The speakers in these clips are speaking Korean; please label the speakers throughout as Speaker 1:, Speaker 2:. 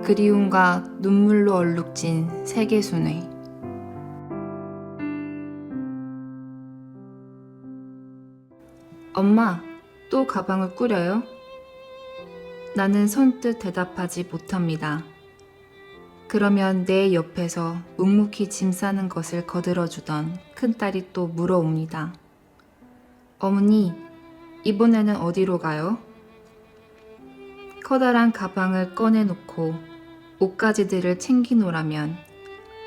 Speaker 1: 그리움과 눈물로 얼룩진 세계순회. 엄마, 또 가방을 꾸려요? 나는 선뜻 대답하지 못합니다. 그러면 내 옆에서 묵묵히 짐 싸는 것을 거들어주던 큰딸이 또 물어옵니다. 어머니, 이번에는 어디로 가요? 커다란 가방을 꺼내놓고 옷가지들을 챙기노라면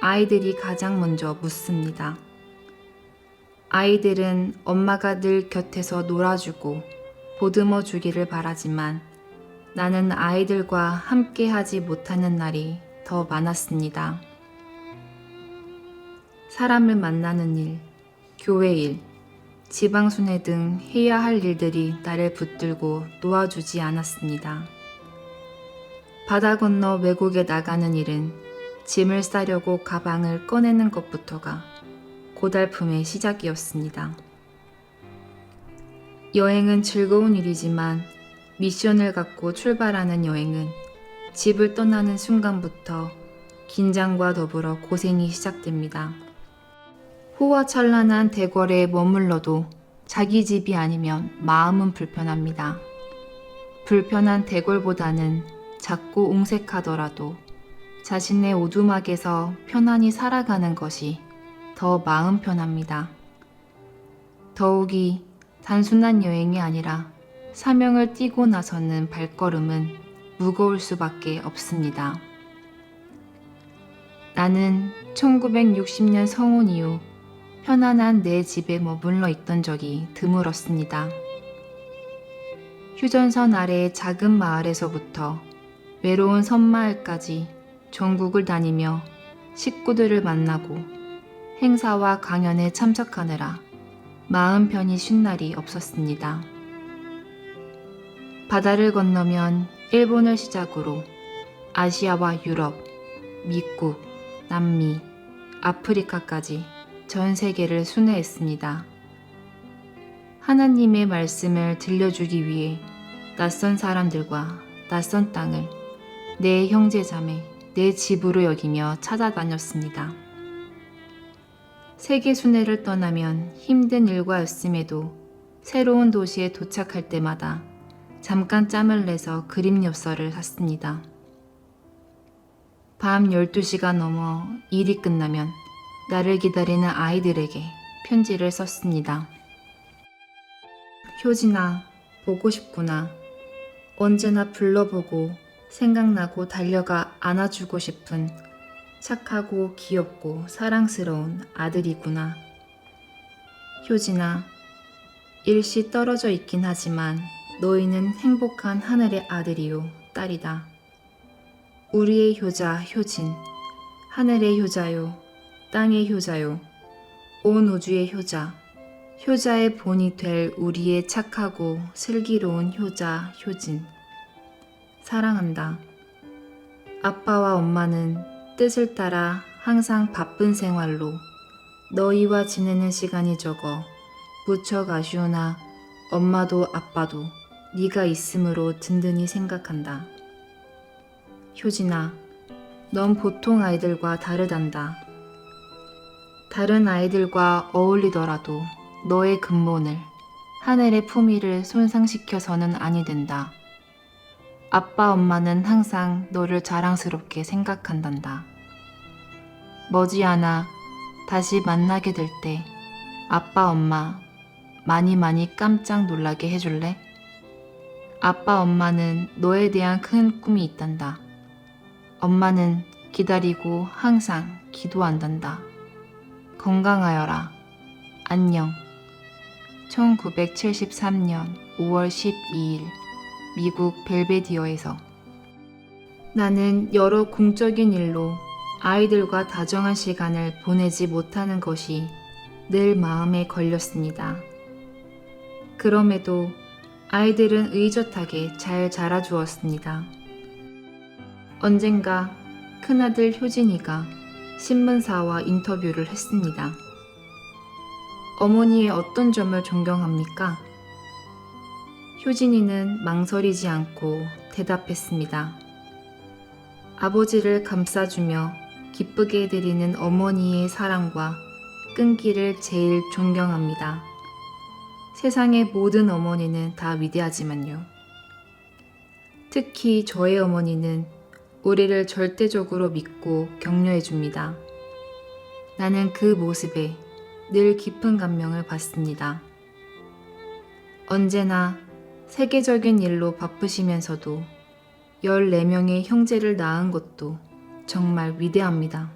Speaker 1: 아이들이 가장 먼저 묻습니다. 아이들은 엄마가 늘 곁에서 놀아주고 보듬어 주기를 바라지만 나는 아이들과 함께 하지 못하는 날이 더 많았습니다. 사람을 만나는 일, 교회 일, 지방순회 등 해야 할 일들이 나를 붙들고 놓아주지 않았습니다. 바다 건너 외국에 나가는 일은 짐을 싸려고 가방을 꺼내는 것부터가 고달픔의 시작이었습니다. 여행은 즐거운 일이지만 미션을 갖고 출발하는 여행은 집을 떠나는 순간부터 긴장과 더불어 고생이 시작됩니다. 호화찬란한 대궐에 머물러도 자기 집이 아니면 마음은 불편합니다. 불편한 대궐보다는 작고 옹색하더라도 자신의 오두막에서 편안히 살아가는 것이 더 마음 편합니다. 더욱이 단순한 여행이 아니라 사명을 띠고 나서는 발걸음은 무거울 수밖에 없습니다. 나는 1960년 성혼 이후 편안한 내 집에 머물러 있던 적이 드물었습니다. 휴전선 아래의 작은 마을에서부터 외로운 섬마을까지 전국을 다니며 식구들을 만나고 행사와 강연에 참석하느라 마음 편히 쉰 날이 없었습니다. 바다를 건너면 일본을 시작으로 아시아와 유럽, 미국, 남미, 아프리카까지 전 세계를 순회했습니다. 하나님의 말씀을 들려주기 위해 낯선 사람들과 낯선 땅을 내 형제자매, 내 집으로 여기며 찾아다녔습니다. 세계 순회를 떠나면 힘든 일과였음에도 새로운 도시에 도착할 때마다 잠깐 짬을 내서 그림 엽서를 샀습니다. 밤 12시가 넘어 일이 끝나면 나를 기다리는 아이들에게 편지를 썼습니다. 효진아, 보고 싶구나. 언제나 불러보고 생각나고 달려가 안아주고 싶은 착하고 귀엽고 사랑스러운 아들이구나. 효진아, 일시 떨어져 있긴 하지만 너희는 행복한 하늘의 아들이요, 딸이다. 우리의 효자 효진, 하늘의 효자요, 땅의 효자요, 온 우주의 효자, 효자의 본이 될 우리의 착하고 슬기로운 효자 효진. 사랑한다. 아빠와 엄마는 뜻을 따라 항상 바쁜 생활로 너희와 지내는 시간이 적어 무척 아쉬우나 엄마도 아빠도 네가 있음으로 든든히 생각한다. 효진아, 넌 보통 아이들과 다르단다. 다른 아이들과 어울리더라도 너의 근본을, 하늘의 품위를 손상시켜서는 아니 된다. 아빠 엄마는 항상 너를 자랑스럽게 생각한단다. 머지않아 다시 만나게 될 때 아빠 엄마 많이 깜짝 놀라게 해줄래? 아빠 엄마는 너에 대한 큰 꿈이 있단다. 엄마는 기다리고 항상 기도한단다. 건강하여라. 안녕. 1973년 5월 12일 미국 벨베디어에서. 나는 여러 공적인 일로 아이들과 다정한 시간을 보내지 못하는 것이 늘 마음에 걸렸습니다. 그럼에도 아이들은 의젓하게 잘 자라주었습니다. 언젠가 큰아들 효진이가 신문사와 인터뷰를 했습니다. 어머니의 어떤 점을 존경합니까? 효진이는 망설이지 않고 대답했습니다. 아버지를 감싸주며 기쁘게 해드리는 어머니의 사랑과 끈기를 제일 존경합니다. 세상의 모든 어머니는 다 위대하지만요. 특히 저의 어머니는 우리를 절대적으로 믿고 격려해 줍니다. 나는 그 모습에 늘 깊은 감명을 받습니다. 언제나 세계적인 일로 바쁘시면서도 14명의 형제를 낳은 것도 정말 위대합니다.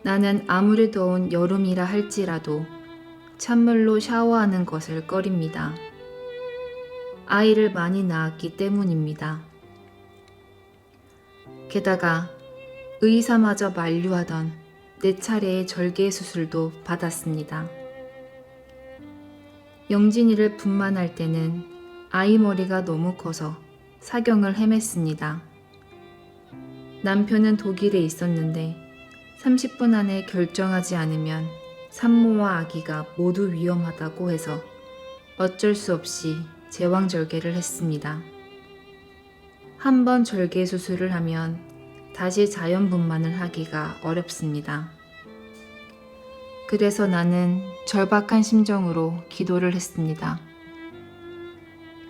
Speaker 1: 나는 아무리 더운 여름이라 할지라도 찬물로 샤워하는 것을 꺼립니다. 아이를 많이 낳았기 때문입니다. 게다가 의사마저 만류하던 4차례의 절개 수술도 받았습니다. 영진이를 분만할 때는 아이 머리가 너무 커서 사경을 헤맸습니다. 남편은 독일에 있었는데 30분 안에 결정하지 않으면 산모와 아기가 모두 위험하다고 해서 어쩔 수 없이 제왕절개를 했습니다. 한 번 절개 수술을 하면 다시 자연분만을 하기가 어렵습니다. 그래서 나는 절박한 심정으로 기도를 했습니다.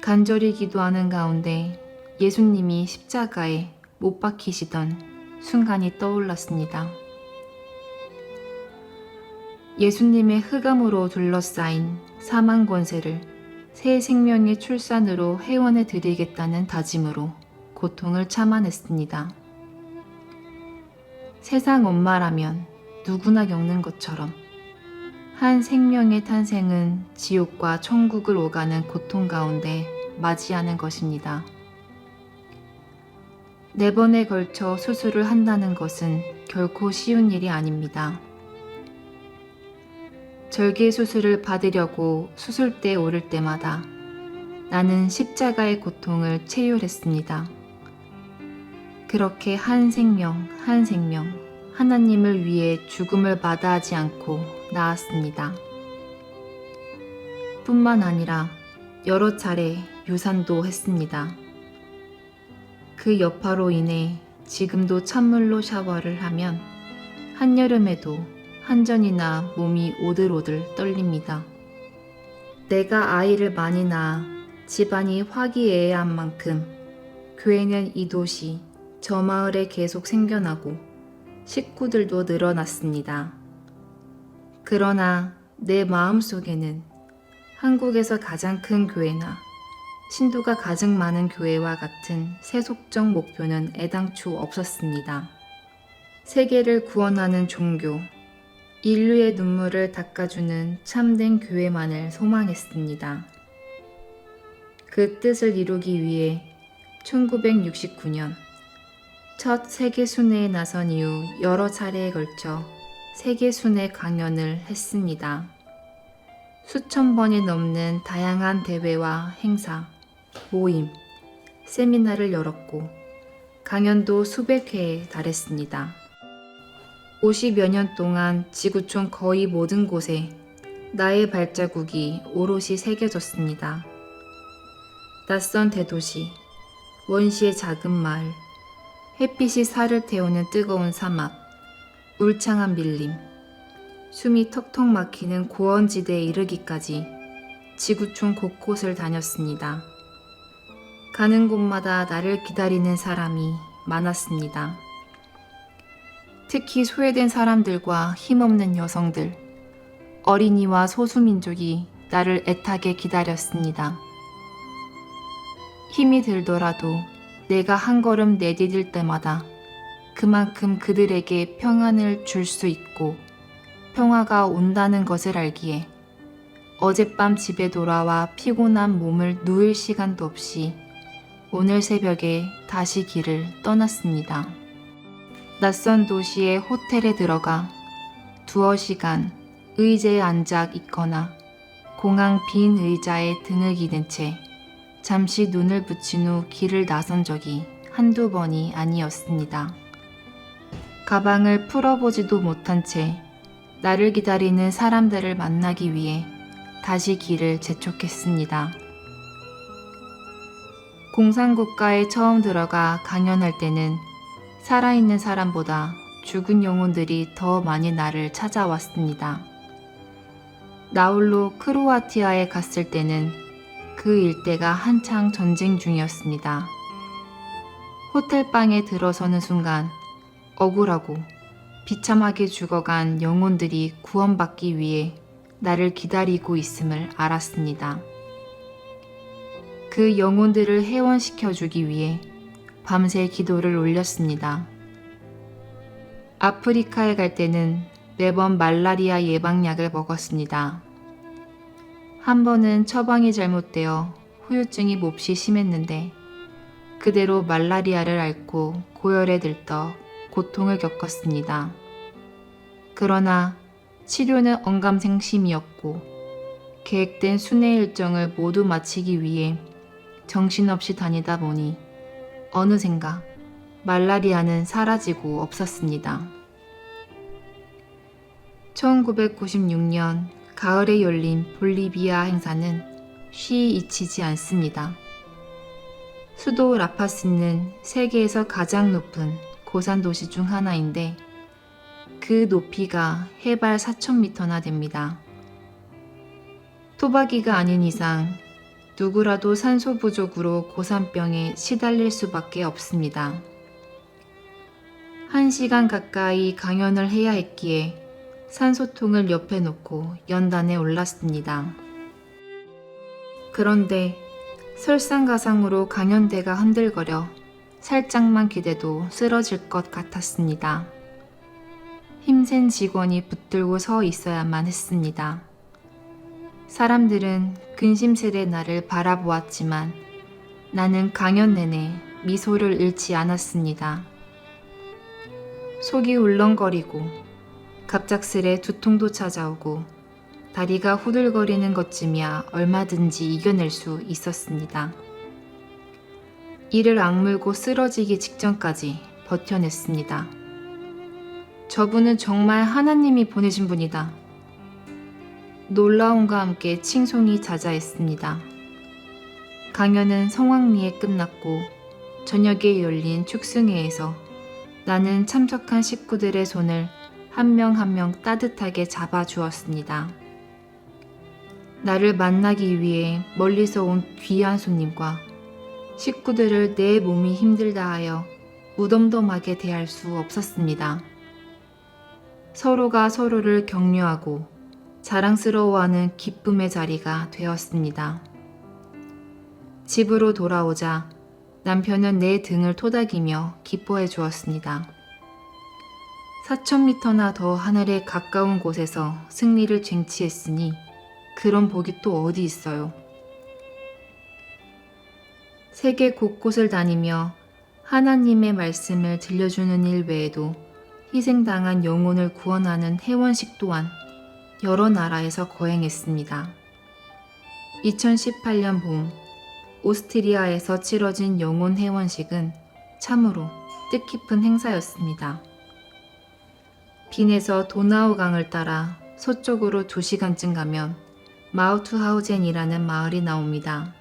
Speaker 1: 간절히 기도하는 가운데 예수님이 십자가에 못 박히시던 순간이 떠올랐습니다. 예수님의 흑암으로 둘러싸인 사망 권세를 새 생명의 출산으로 회원해 드리겠다는 다짐으로 고통을 참아냈습니다. 세상 엄마라면 누구나 겪는 것처럼 한 생명의 탄생은 지옥과 천국을 오가는 고통 가운데 맞이하는 것입니다. 4번에 걸쳐 수술을 한다는 것은 결코 쉬운 일이 아닙니다. 절개 수술을 받으려고 수술대에 오를 때마다 나는 십자가의 고통을 체휼했습니다. 그렇게 한 생명 한 생명 하나님을 위해 죽음을 마다하지 않고 나았습니다. 뿐만 아니라 여러 차례 유산도 했습니다. 그 여파로 인해 지금도 찬물로 샤워를 하면 한여름에도 한전이나 몸이 오들오들 떨립니다. 내가 아이를 많이 낳아 집안이 화기애애한 만큼 교회는 이 도시 저 마을에 계속 생겨나고 식구들도 늘어났습니다. 그러나 내 마음속에는 한국에서 가장 큰 교회나 신도가 가장 많은 교회와 같은 세속적 목표는 애당초 없었습니다. 세계를 구원하는 종교, 인류의 눈물을 닦아주는 참된 교회만을 소망했습니다. 그 뜻을 이루기 위해 1969년 첫 세계순회에 나선 이후 여러 차례에 걸쳐 세계순회 강연을 했습니다. 수천 번이 넘는 다양한 대회와 행사, 모임, 세미나를 열었고 강연도 수백 회에 달했습니다. 50여 년 동안 지구촌 거의 모든 곳에 나의 발자국이 오롯이 새겨졌습니다. 낯선 대도시, 원시의 작은 마을, 햇빛이 살을 태우는 뜨거운 사막, 울창한 밀림, 숨이 턱턱 막히는 고원지대에 이르기까지 지구촌 곳곳을 다녔습니다. 가는 곳마다 나를 기다리는 사람이 많았습니다. 특히 소외된 사람들과 힘없는 여성들, 어린이와 소수민족이 나를 애타게 기다렸습니다. 힘이 들더라도 내가 한 걸음 내디딜 때마다 그만큼 그들에게 평안을 줄 수 있고 평화가 온다는 것을 알기에 어젯밤 집에 돌아와 피곤한 몸을 누일 시간도 없이 오늘 새벽에 다시 길을 떠났습니다. 낯선 도시의 호텔에 들어가 두어 시간 의자에 앉아 있거나 공항 빈 의자에 등을 기댄 채 잠시 눈을 붙인 후 길을 나선 적이 한두 번이 아니었습니다. 가방을 풀어보지도 못한 채 나를 기다리는 사람들을 만나기 위해 다시 길을 재촉했습니다. 공산국가에 처음 들어가 강연할 때는 살아있는 사람보다 죽은 영혼들이 더 많이 나를 찾아왔습니다. 나홀로 크로아티아에 갔을 때는 그 일대가 한창 전쟁 중이었습니다. 호텔방에 들어서는 순간 억울하고 비참하게 죽어간 영혼들이 구원받기 위해 나를 기다리고 있음을 알았습니다. 그 영혼들을 해원시켜주기 위해 밤새 기도를 올렸습니다. 아프리카에 갈 때는 매번 말라리아 예방약을 먹었습니다. 한 번은 처방이 잘못되어 후유증이 몹시 심했는데 그대로 말라리아를 앓고 고열에 들떠 고통을 겪었습니다. 그러나 치료는 언감생심이었고 계획된 순회 일정을 모두 마치기 위해 정신없이 다니다 보니 어느샌가 말라리아는 사라지고 없었습니다. 1996년 가을에 열린 볼리비아 행사는 쉬이 잊히지 않습니다. 수도 라파스는 세계에서 가장 높은 고산도시 중 하나인데 그 높이가 해발 4,000m나 됩니다. 토박이가 아닌 이상 누구라도 산소 부족으로 고산병에 시달릴 수밖에 없습니다. 1시간 가까이 강연을 해야 했기에 산소통을 옆에 놓고 연단에 올랐습니다. 그런데 설상가상으로 강연대가 흔들거려 살짝만 기대도 쓰러질 것 같았습니다. 힘센 직원이 붙들고 서 있어야만 했습니다. 사람들은 근심스레 나를 바라보았지만 나는 강연 내내 미소를 잃지 않았습니다. 속이 울렁거리고 갑작스레 두통도 찾아오고 다리가 후들거리는 것쯤이야 얼마든지 이겨낼 수 있었습니다. 이를 악물고 쓰러지기 직전까지 버텨냈습니다. 저분은 정말 하나님이 보내신 분이다. 놀라움과 함께 칭송이 자자했습니다. 강연은 성황리에 끝났고 저녁에 열린 축승회에서 나는 참석한 식구들의 손을 한 명 한 명 따뜻하게 잡아주었습니다. 나를 만나기 위해 멀리서 온 귀한 손님과 식구들을 내 몸이 힘들다 하여 무덤덤하게 대할 수 없었습니다. 서로가 서로를 격려하고 자랑스러워하는 기쁨의 자리가 되었습니다. 집으로 돌아오자 남편은 내 등을 토닥이며 기뻐해 주었습니다. 4,000m나 더 하늘에 가까운 곳에서 승리를 쟁취했으니 그런 복이 또 어디 있어요. 세계 곳곳을 다니며 하나님의 말씀을 들려주는 일 외에도 희생당한 영혼을 구원하는 해원식 또한 여러 나라에서 거행했습니다. 2018년 봄 오스트리아에서 치러진 영혼 해원식은 참으로 뜻깊은 행사였습니다. 빈에서 도나우강을 따라 서쪽으로 2시간쯤 가면 마우트하우젠이라는 마을이 나옵니다.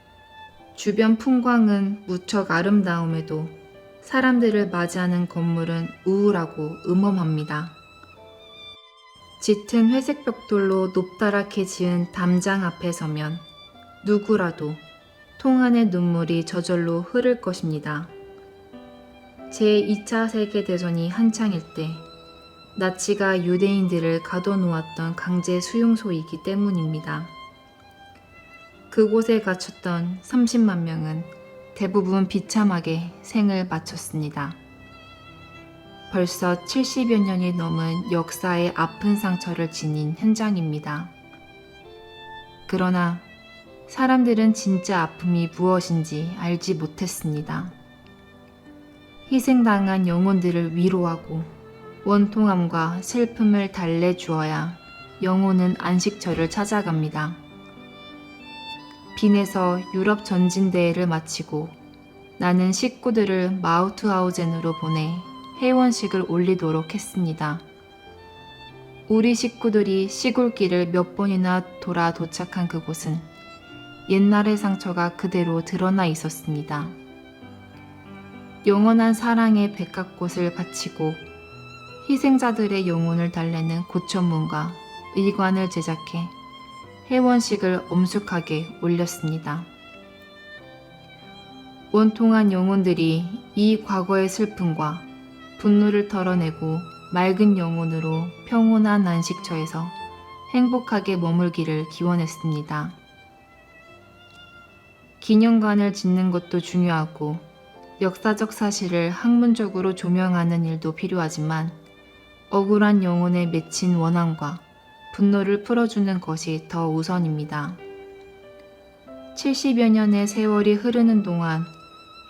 Speaker 1: 주변 풍광은 무척 아름다움에도 사람들을 맞이하는 건물은 우울하고 음험합니다. 짙은 회색 벽돌로 높다랗게 지은 담장 앞에 서면 누구라도 통안의 눈물이 저절로 흐를 것입니다. 제2차 세계대전이 한창일 때 나치가 유대인들을 가둬놓았던 강제 수용소이기 때문입니다. 그곳에 갇혔던 30만 명은 대부분 비참하게 생을 마쳤습니다. 벌써 70여 년이 넘은 역사의 아픈 상처를 지닌 현장입니다. 그러나 사람들은 진짜 아픔이 무엇인지 알지 못했습니다. 희생당한 영혼들을 위로하고 원통함과 슬픔을 달래주어야 영혼은 안식처를 찾아갑니다. 빈에서 유럽 전진대회를 마치고 나는 식구들을 마우트하우젠으로 보내 해원식을 올리도록 했습니다. 우리 식구들이 시골길을 몇 번이나 돌아 도착한 그곳은 옛날의 상처가 그대로 드러나 있었습니다. 영원한 사랑의 백합꽃을 바치고 희생자들의 영혼을 달래는 고천문과 의관을 제작해 해원식을 엄숙하게 올렸습니다. 원통한 영혼들이 이 과거의 슬픔과 분노를 털어내고 맑은 영혼으로 평온한 안식처에서 행복하게 머물기를 기원했습니다. 기념관을 짓는 것도 중요하고 역사적 사실을 학문적으로 조명하는 일도 필요하지만 억울한 영혼에 맺힌 원한과 분노를 풀어주는 것이 더 우선입니다. 70여 년의 세월이 흐르는 동안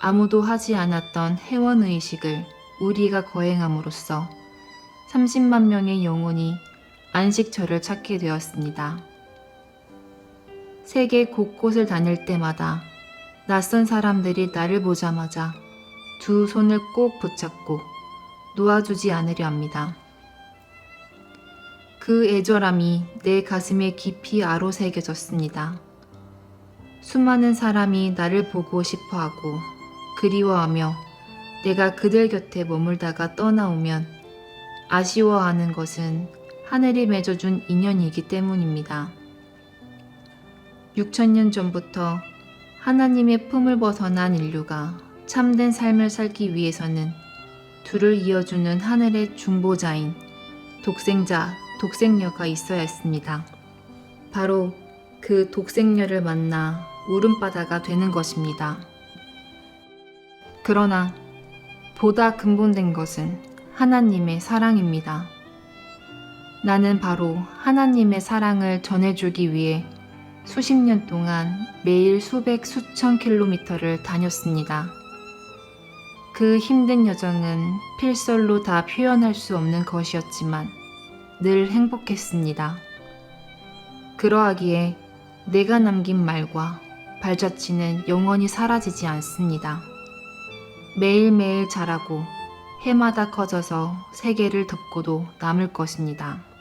Speaker 1: 아무도 하지 않았던 해원의식을 우리가 거행함으로써 30만 명의 영혼이 안식처를 찾게 되었습니다. 세계 곳곳을 다닐 때마다 낯선 사람들이 나를 보자마자 두 손을 꼭 붙잡고 놓아주지 않으려 합니다. 그 애절함이 내 가슴에 깊이 아로새겨졌습니다. 수많은 사람이 나를 보고 싶어하고 그리워하며 내가 그들 곁에 머물다가 떠나오면 아쉬워하는 것은 하늘이 맺어준 인연이기 때문입니다. 6,000년 전부터 하나님의 품을 벗어난 인류가 참된 삶을 살기 위해서는 둘을 이어주는 하늘의 중보자인 독생자, 독생녀가 있어야 했습니다. 바로 그 독생녀를 만나 울음바다가 되는 것입니다. 그러나 보다 근본된 것은 하나님의 사랑입니다. 나는 바로 하나님의 사랑을 전해주기 위해 수십 년 동안 매일 수백 수천 킬로미터를 다녔습니다. 그 힘든 여정은 필설로 다 표현할 수 없는 것이었지만 늘 행복했습니다. 그러하기에 내가 남긴 말과 발자취는 영원히 사라지지 않습니다. 매일매일 자라고 해마다 커져서 세계를 덮고도 남을 것입니다.